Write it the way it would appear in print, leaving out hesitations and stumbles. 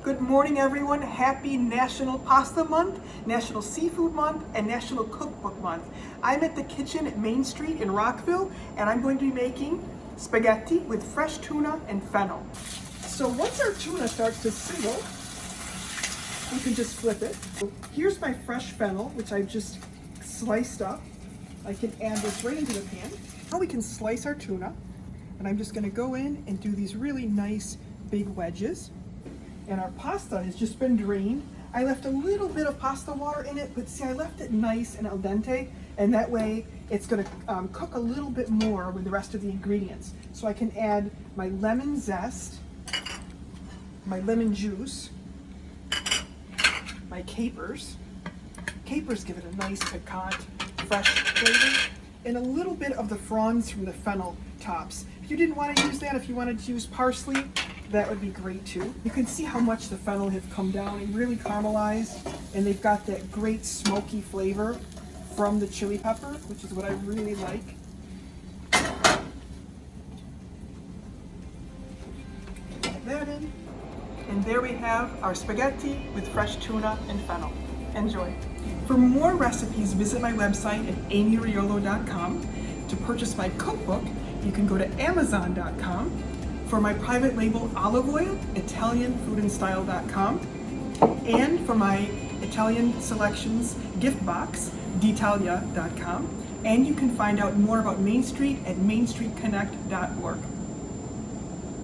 Good morning, everyone. Happy National Pasta Month, National Seafood Month, and National Cookbook Month. I'm at the kitchen at Main Street in Rockville, and I'm going to be making spaghetti with fresh tuna and fennel. So once our tuna starts to sizzle, we can just flip it. Here's my fresh fennel, which I've just sliced up. I can add this right into the pan. Now we can slice our tuna, and I'm just going to go in and do these really nice big wedges. And our pasta has just been drained. I left a little bit of pasta water in it, but see, I left it nice and al dente, and that way it's gonna cook a little bit more with the rest of the ingredients. So I can add my lemon zest, my lemon juice, my capers. Capers give it a nice piquant, fresh flavor, and a little bit of the fronds from the fennel tops. If you didn't want to use that, if you wanted to use parsley, that would be great too. You can see how much the fennel have come down and really caramelized, and they've got that great smoky flavor from the chili pepper, which is what I really like. Add that in. And there we have our spaghetti with fresh tuna and fennel. Enjoy. For more recipes, visit my website at amyriolo.com. To purchase my cookbook, you can go to amazon.com. For my private label olive oil, italianfoodandstyle.com. And for my Italian selections gift box, d'Italia.com. And you can find out more about Main Street at mainstreetconnect.org.